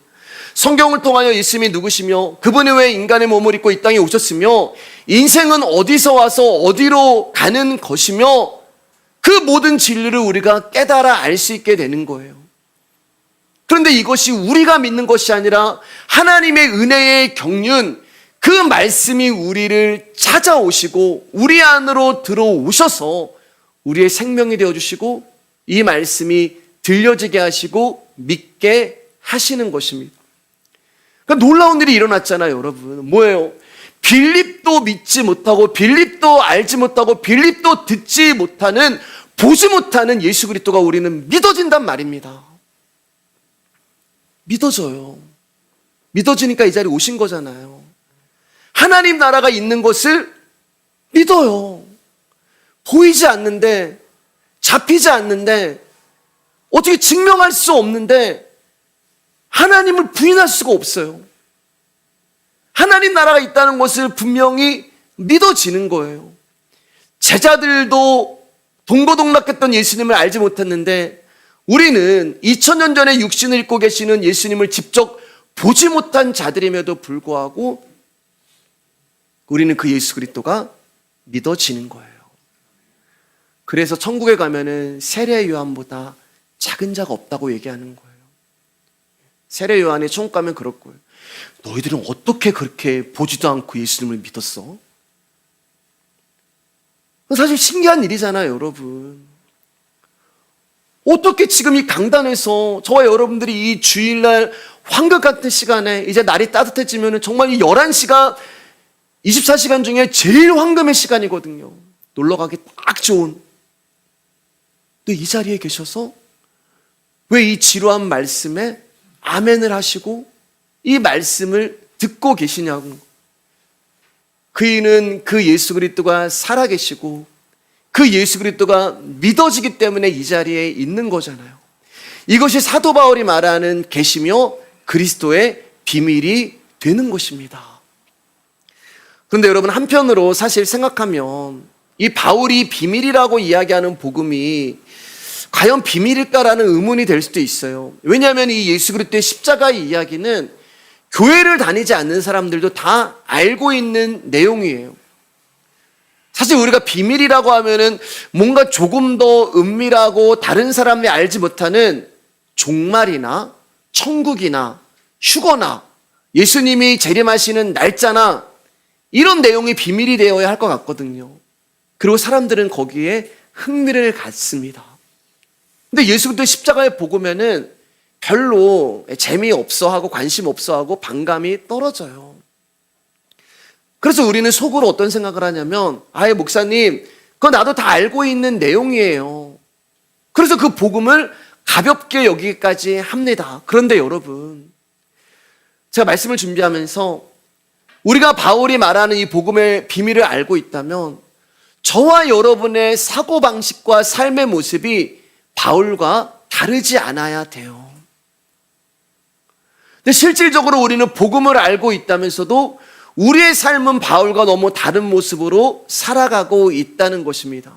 성경을 통하여 예수님이 누구시며 그분이 왜 인간의 몸을 입고 이 땅에 오셨으며 인생은 어디서 와서 어디로 가는 것이며 그 모든 진리를 우리가 깨달아 알 수 있게 되는 거예요. 그런데 이것이 우리가 믿는 것이 아니라 하나님의 은혜의 경륜, 그 말씀이 우리를 찾아오시고 우리 안으로 들어오셔서 우리의 생명이 되어주시고 이 말씀이 들려지게 하시고 믿게 하시는 것입니다. 그러니까 놀라운 일이 일어났잖아요, 여러분. 뭐예요? 빌립도 믿지 못하고 빌립도 알지 못하고 빌립도 듣지 못하는 보지 못하는 예수 그리스도가 우리는 믿어진단 말입니다. 믿어져요. 믿어지니까 이 자리에 오신 거잖아요. 하나님 나라가 있는 것을 믿어요. 보이지 않는데, 잡히지 않는데, 어떻게 증명할 수 없는데 하나님을 부인할 수가 없어요. 하나님 나라가 있다는 것을 분명히 믿어지는 거예요. 제자들도 동고동락했던 예수님을 알지 못했는데 우리는 2000년 전에 육신을 입고 계시는 예수님을 직접 보지 못한 자들임에도 불구하고 우리는 그 예수 그리스도가 믿어지는 거예요. 그래서 천국에 가면은 세례 요한보다 작은 자가 없다고 얘기하는 거예요. 세례 요한이 천국 가면 그럴 거예요. 너희들은 어떻게 그렇게 보지도 않고 예수님을 믿었어? 사실 신기한 일이잖아요, 여러분. 어떻게 지금 이 강단에서 저와 여러분들이 이 주일날 황금 같은 시간에 이제 날이 따뜻해지면 정말 이 11시가 24시간 중에 제일 황금의 시간이거든요. 놀러 가기 딱 좋은. 근데 이 자리에 계셔서 왜 이 지루한 말씀에 아멘을 하시고 이 말씀을 듣고 계시냐고. 그이는 그 예수 그리스도가 살아계시고 그 예수 그리스도가 믿어지기 때문에 이 자리에 있는 거잖아요. 이것이 사도 바울이 말하는 계시며 그리스도의 비밀이 되는 것입니다. 그런데 여러분, 한편으로 사실 생각하면 이 바울이 비밀이라고 이야기하는 복음이 과연 비밀일까라는 의문이 될 수도 있어요. 왜냐하면 이 예수 그리스도의 십자가의 이야기는 교회를 다니지 않는 사람들도 다 알고 있는 내용이에요. 사실 우리가 비밀이라고 하면은 뭔가 조금 더 은밀하고 다른 사람이 알지 못하는 종말이나 천국이나 휴거나 예수님이 재림하시는 날짜나 이런 내용이 비밀이 되어야 할 것 같거든요. 그리고 사람들은 거기에 흥미를 갖습니다. 근데 예수 그리스도의 십자가의 복음에는 별로 재미없어 하고 관심 없어 하고 반감이 떨어져요. 그래서 우리는 속으로 어떤 생각을 하냐면, 아예 목사님, 그거 나도 다 알고 있는 내용이에요. 그래서 그 복음을 가볍게 여기까지 합니다. 그런데 여러분, 제가 말씀을 준비하면서 우리가 바울이 말하는 이 복음의 비밀을 알고 있다면 저와 여러분의 사고방식과 삶의 모습이 바울과 다르지 않아야 돼요. 근데 실질적으로 우리는 복음을 알고 있다면서도 우리의 삶은 바울과 너무 다른 모습으로 살아가고 있다는 것입니다.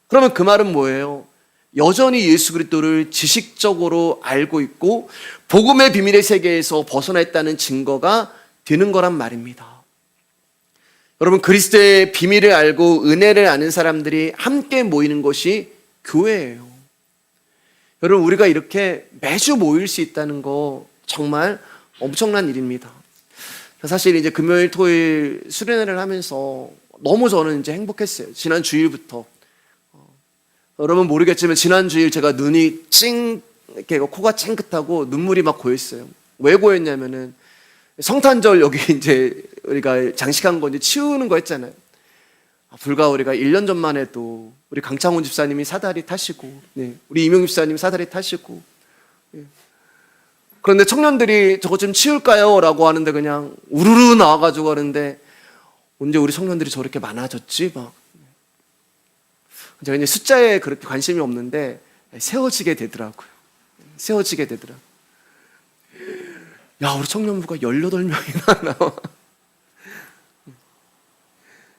그러면 그 말은 뭐예요? 여전히 예수 그리스도를 지식적으로 알고 있고 복음의 비밀의 세계에서 벗어나 있다는 증거가 되는 거란 말입니다. 여러분, 그리스도의 비밀을 알고 은혜를 아는 사람들이 함께 모이는 것이 교회예요. 여러분, 우리가 이렇게 매주 모일 수 있다는 거 정말 엄청난 일입니다. 사실 이제 금요일, 토요일 수련회를 하면서 너무 저는 이제 행복했어요. 지난 주일부터. 여러분 모르겠지만 지난 주일 제가 눈이 이렇게 코가 찡긋하고 눈물이 막 고였어요. 왜 고였냐면은 성탄절 여기 이제 우리가 장식한 거 이제 치우는 거 했잖아요. 불과 우리가 1년 전만 해도 우리 강창훈 집사님이 사다리 타시고, 우리 이명 집사님이 사다리 타시고, 그런데 청년들이 저거 좀 치울까요? 라고 하는데 그냥 우르르 나와가지고 하는데 언제 우리 청년들이 저렇게 많아졌지? 막. 제가 이제 숫자에 그렇게 관심이 없는데 세워지게 되더라고요. 세워지게 되더라고요. 야, 우리 청년부가 18명이나 나와.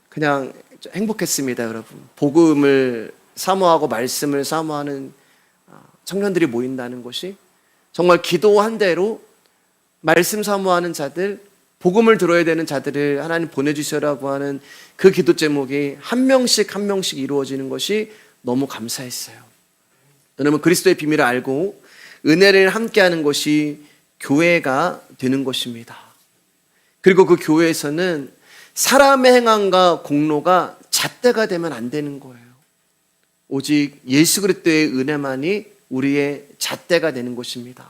그냥 행복했습니다, 여러분. 복음을 사모하고 말씀을 사모하는 청년들이 모인다는 것이 정말 기도한 대로 말씀 사모하는 자들, 복음을 들어야 되는 자들을 하나님 보내주시라고 하는 그 기도 제목이 한 명씩 한 명씩 이루어지는 것이 너무 감사했어요. 여러분, 그리스도의 비밀을 알고 은혜를 함께하는 것이 교회가 되는 것입니다. 그리고 그 교회에서는 사람의 행함과 공로가 잣대가 되면 안 되는 거예요. 오직 예수 그리스도의 은혜만이 우리의 잣대가 되는 것입니다.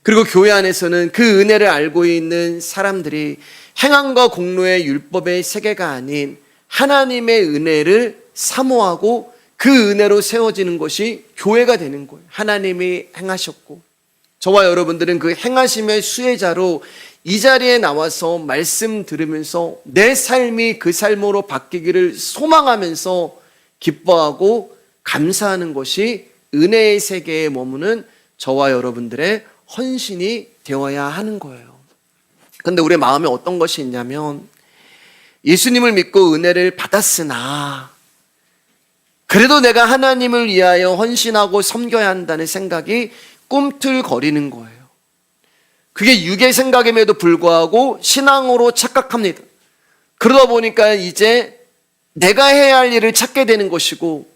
그리고 교회 안에서는 그 은혜를 알고 있는 사람들이 행함과 공로의 율법의 세계가 아닌 하나님의 은혜를 사모하고 그 은혜로 세워지는 것이 교회가 되는 거예요. 하나님이 행하셨고 저와 여러분들은 그 행하심의 수혜자로 이 자리에 나와서 말씀 들으면서 내 삶이 그 삶으로 바뀌기를 소망하면서 기뻐하고 감사하는 것이 은혜의 세계에 머무는 저와 여러분들의 헌신이 되어야 하는 거예요. 그런데 우리의 마음에 어떤 것이 있냐면 예수님을 믿고 은혜를 받았으나 그래도 내가 하나님을 위하여 헌신하고 섬겨야 한다는 생각이 꿈틀거리는 거예요. 그게 육의 생각임에도 불구하고 신앙으로 착각합니다. 그러다 보니까 이제 내가 해야 할 일을 찾게 되는 것이고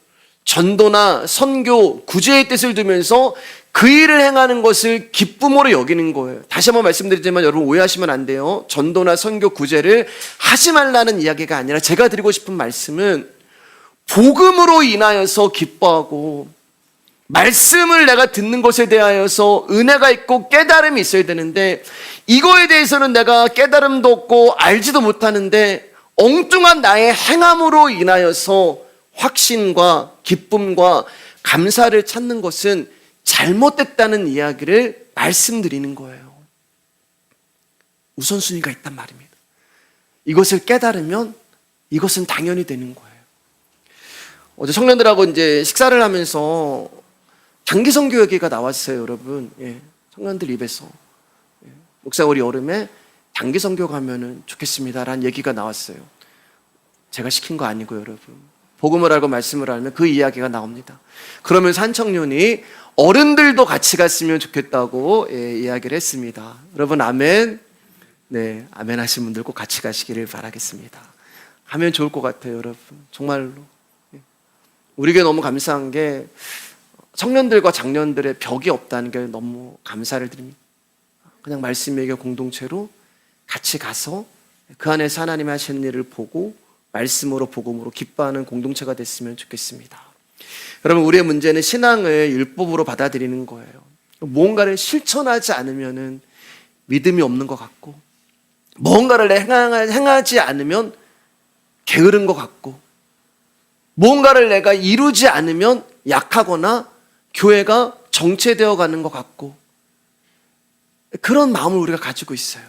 전도나 선교, 구제의 뜻을 두면서 그 일을 행하는 것을 기쁨으로 여기는 거예요. 다시 한번 말씀드리지만 여러분 오해하시면 안 돼요. 전도나 선교, 구제를 하지 말라는 이야기가 아니라 제가 드리고 싶은 말씀은 복음으로 인하여서 기뻐하고 말씀을 내가 듣는 것에 대하여서 은혜가 있고 깨달음이 있어야 되는데 이거에 대해서는 내가 깨달음도 없고 알지도 못하는데 엉뚱한 나의 행함으로 인하여서 확신과 기쁨과 감사를 찾는 것은 잘못됐다는 이야기를 말씀드리는 거예요. 우선순위가 있단 말입니다. 이것을 깨달으면 이것은 당연히 되는 거예요. 어제 청년들하고 이제 식사를 하면서 장기 선교 얘기가 나왔어요, 여러분. 청년들 입에서. 목사 우리 여름에 장기 선교 가면은 좋겠습니다라는 얘기가 나왔어요. 제가 시킨 거 아니고 여러분. 복음을 알고 말씀을 알면 그 이야기가 나옵니다. 그러면서 한 청년이 어른들도 같이 갔으면 좋겠다고 이야기를 했습니다. 여러분 아멘. 네, 아멘 하신 분들 꼭 같이 가시기를 바라겠습니다. 하면 좋을 것 같아요, 여러분. 정말로. 우리 교회 너무 감사한 게 청년들과 장년들의 벽이 없다는 게 너무 감사를 드립니다. 그냥 말씀의 교회 공동체로 같이 가서 그 안에서 하나님이 하시는 일을 보고 말씀으로 복음으로 기뻐하는 공동체가 됐으면 좋겠습니다. 여러분, 우리의 문제는 신앙을 율법으로 받아들이는 거예요. 무언가를 실천하지 않으면 믿음이 없는 것 같고, 무언가를 행하지 않으면 게으른 것 같고, 무언가를 내가 이루지 않으면 약하거나 교회가 정체되어 가는 것 같고, 그런 마음을 우리가 가지고 있어요.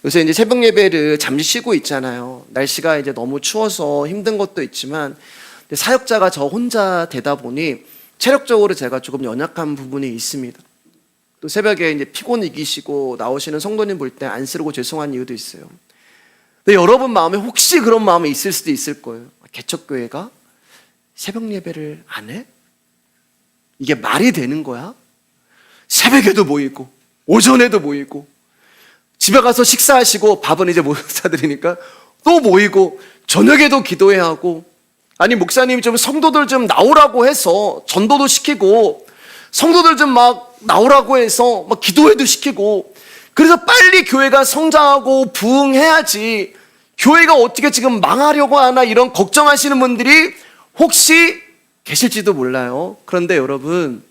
요새 이제 새벽 예배를 잠시 쉬고 있잖아요. 날씨가 이제 너무 추워서 힘든 것도 있지만, 사역자가 저 혼자 되다 보니 체력적으로 제가 조금 연약한 부분이 있습니다. 또 새벽에 이제 피곤 이기시고 나오시는 성도님 볼 때 안쓰러고 죄송한 이유도 있어요. 근데 여러분 마음에 혹시 그런 마음이 있을 수도 있을 거예요. 개척교회가 새벽 예배를 안 해? 이게 말이 되는 거야? 새벽에도 모이고 오전에도 모이고 집에 가서 식사하시고 밥은 이제 목사들이니까 또 모이고 저녁에도 기도해야 하고, 아니 목사님이 좀 성도들 좀 나오라고 해서 전도도 시키고 성도들 좀 막 나오라고 해서 막 기도회도 시키고, 그래서 빨리 교회가 성장하고 부흥해야지 교회가 어떻게 지금 망하려고 하나 이런 걱정하시는 분들이 혹시 계실지도 몰라요. 그런데 여러분,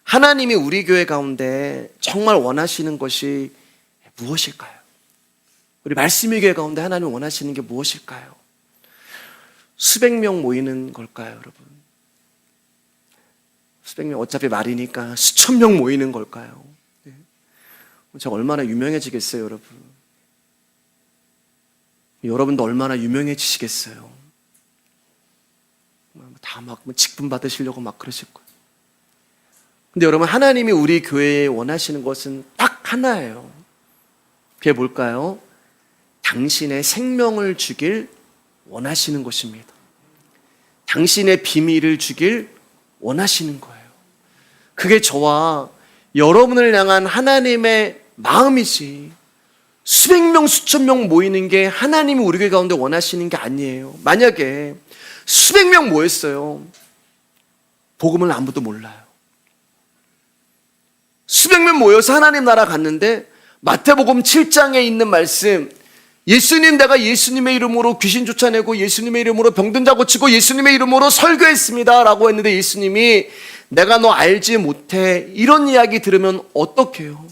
하나님이 우리 교회 가운데 정말 원하시는 것이 무엇일까요? 우리 말씀의 교회 가운데 하나님 원하시는 게 무엇일까요? 수백 명 모이는 걸까요, 여러분? 수백 명, 어차피 말이니까 수천 명 모이는 걸까요? 네. 제가 얼마나 유명해지겠어요, 여러분? 여러분도 얼마나 유명해지시겠어요? 다 막 직분 받으시려고 막 그러실 거예요. 근데 여러분, 하나님이 우리 교회에 원하시는 것은 딱 하나예요. 그게 뭘까요? 당신의 생명을 주길 원하시는 것입니다. 당신의 비밀을 주길 원하시는 거예요. 그게 저와 여러분을 향한 하나님의 마음이지, 수백 명, 수천 명 모이는 게 하나님이 우리 교회 가운데 원하시는 게 아니에요. 만약에 수백 명 모였어요. 복음을 아무도 몰라요. 수백 명 모여서 하나님 나라 갔는데 마태복음 7장에 있는 말씀, 예수님, 내가 예수님의 이름으로 귀신 쫓아내고 예수님의 이름으로 병든 자 고치고 예수님의 이름으로 설교했습니다 라고 했는데 예수님이 내가 너 알지 못해, 이런 이야기 들으면 어떡해요?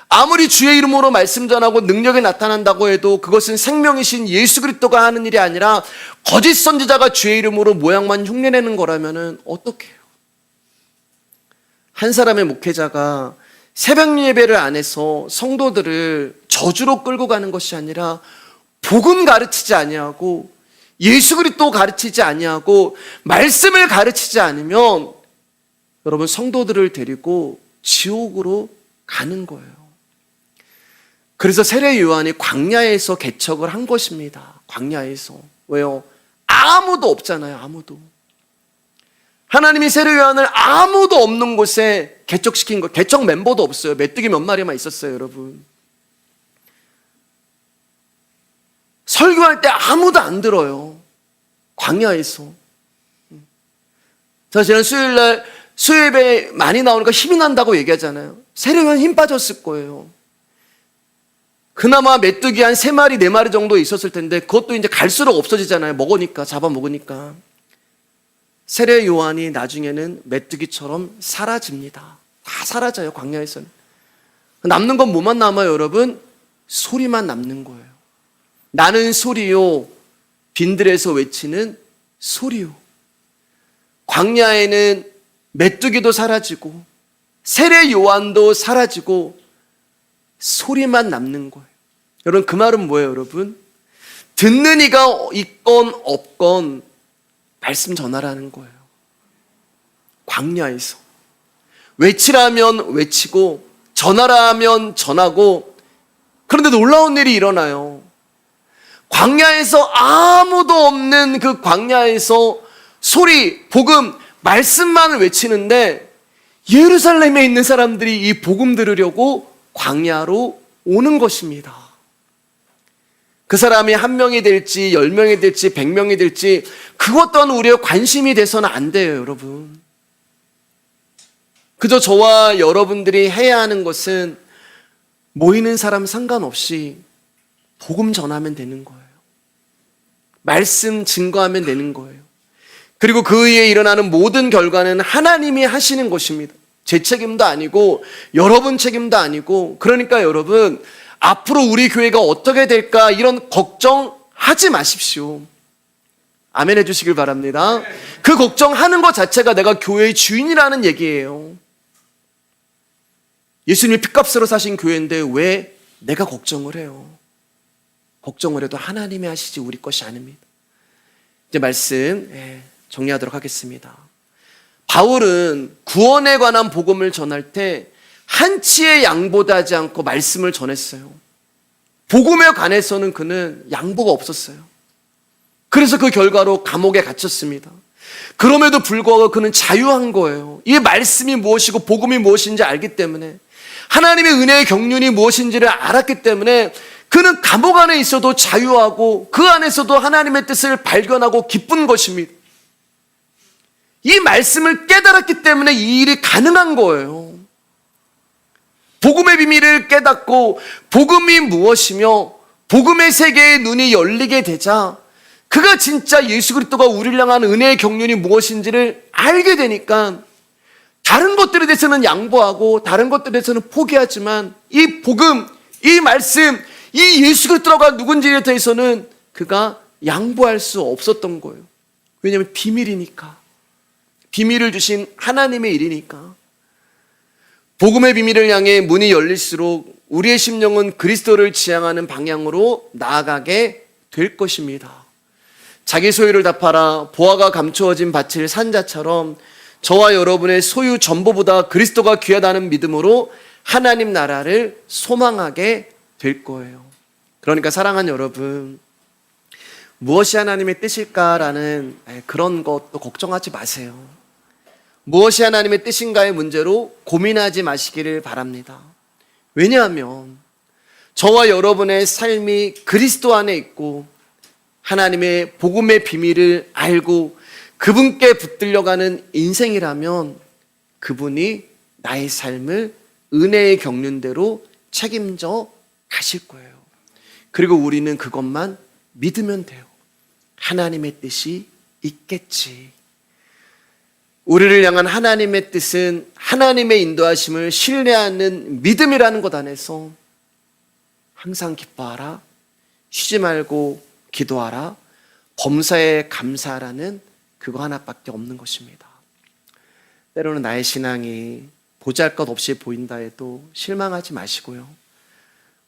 아무리 주의 이름으로 말씀 전하고 능력이 나타난다고 해도 그것은 생명이신 예수 그리스도가 하는 일이 아니라 거짓 선지자가 주의 이름으로 모양만 흉내내는 거라면 어떡해요? 한 사람의 목회자가 새벽 예배를 안 해서 성도들을 저주로 끌고 가는 것이 아니라 복음 가르치지 아니하고 예수 그리스도 가르치지 아니하고 말씀을 가르치지 않으면 여러분, 성도들을 데리고 지옥으로 가는 거예요. 그래서 세례 요한이 광야에서 개척을 한 것입니다. 광야에서. 왜요? 아무도 없잖아요. 아무도. 하나님이 세례 요한을 아무도 없는 곳에 개척시킨 거. 개척 멤버도 없어요. 메뚜기 몇 마리만 있었어요, 여러분. 설교할 때 아무도 안 들어요. 광야에서. 저 지난 수요일날 수요예배 많이 나오니까 힘이 난다고 얘기하잖아요. 세례 요한 힘 빠졌을 거예요. 그나마 메뚜기 한 3마리, 4마리 정도 있었을 텐데 그것도 이제 갈수록 없어지잖아요. 먹으니까, 잡아먹으니까. 세례 요한이 나중에는 메뚜기처럼 사라집니다. 다 사라져요, 광야에서는. 남는 건 뭐만 남아요, 여러분? 소리만 남는 거예요. 나는 소리요, 빈들에서 외치는 소리요. 광야에는 메뚜기도 사라지고 세례 요한도 사라지고 소리만 남는 거예요. 여러분, 그 말은 뭐예요, 여러분? 듣는 이가 있건 없건 말씀 전하라는 거예요. 광야에서 외치라면 외치고 전하라면 전하고. 그런데 놀라운 일이 일어나요. 광야에서 아무도 없는 그 광야에서 소리, 복음, 말씀만을 외치는데 예루살렘에 있는 사람들이 이 복음 들으려고 광야로 오는 것입니다. 그 사람이 1명이 될지 10명이 될지 100명이 될지 그것 또한 우리의 관심이 돼서는 안 돼요, 여러분. 그저 저와 여러분들이 해야 하는 것은 모이는 사람 상관없이 복음 전하면 되는 거예요. 말씀 증거하면 되는 거예요. 그리고 그 위에 일어나는 모든 결과는 하나님이 하시는 것입니다. 제 책임도 아니고 여러분 책임도 아니고, 그러니까 여러분, 앞으로 우리 교회가 어떻게 될까 이런 걱정하지 마십시오. 아멘 해주시길 바랍니다. 그 걱정하는 것 자체가 내가 교회의 주인이라는 얘기예요. 예수님이 핏값으로 사신 교회인데 왜 내가 걱정을 해요? 걱정을 해도 하나님이 하시지 우리 것이 아닙니다. 이제 말씀 정리하도록 하겠습니다. 바울은 구원에 관한 복음을 전할 때 한치의 양보도 하지 않고 말씀을 전했어요. 복음에 관해서는 그는 양보가 없었어요. 그래서 그 결과로 감옥에 갇혔습니다. 그럼에도 불구하고 그는 자유한 거예요. 이 말씀이 무엇이고 복음이 무엇인지 알기 때문에, 하나님의 은혜의 경륜이 무엇인지를 알았기 때문에 그는 감옥 안에 있어도 자유하고 그 안에서도 하나님의 뜻을 발견하고 기쁜 것입니다. 이 말씀을 깨달았기 때문에 이 일이 가능한 거예요. 복음의 비밀을 깨닫고 복음이 무엇이며 복음의 세계의 눈이 열리게 되자 그가 진짜 예수 그리스도가 우리를 향한 은혜의 경륜이 무엇인지를 알게 되니까 다른 것들에 대해서는 양보하고 다른 것들에 대해서는 포기하지만 이 복음, 이 말씀, 이 예수 그리스도가 누군지에 대해서는 그가 양보할 수 없었던 거예요. 왜냐하면 비밀이니까. 비밀을 주신 하나님의 일이니까. 복음의 비밀을 향해 문이 열릴수록 우리의 심령은 그리스도를 지향하는 방향으로 나아가게 될 것입니다. 자기 소유를 다 팔아 보화가 감추어진 밭을 산 자처럼 저와 여러분의 소유 전부보다 그리스도가 귀하다는 믿음으로 하나님 나라를 소망하게 될 거예요. 그러니까 사랑하는 여러분, 무엇이 하나님의 뜻일까라는 그런 것도 걱정하지 마세요. 무엇이 하나님의 뜻인가의 문제로 고민하지 마시기를 바랍니다. 왜냐하면 저와 여러분의 삶이 그리스도 안에 있고 하나님의 복음의 비밀을 알고 그분께 붙들려가는 인생이라면 그분이 나의 삶을 은혜의 경륜대로 책임져 가실 거예요. 그리고 우리는 그것만 믿으면 돼요. 하나님의 뜻이 있겠지. 우리를 향한 하나님의 뜻은 하나님의 인도하심을 신뢰하는 믿음이라는 것 안에서 항상 기뻐하라, 쉬지 말고 기도하라, 범사에 감사하라는 그거 하나밖에 없는 것입니다. 때로는 나의 신앙이 보잘것없이 보인다 해도 실망하지 마시고요.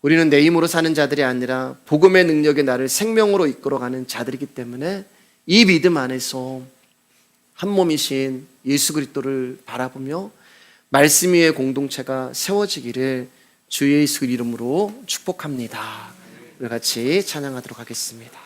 우리는 내 힘으로 사는 자들이 아니라 복음의 능력이 나를 생명으로 이끌어가는 자들이기 때문에 이 믿음 안에서 한 몸이신 예수 그리스도를 바라보며 말씀 위의 공동체가 세워지기를 주 예수 이름으로 축복합니다. 우리 같이 찬양하도록 하겠습니다.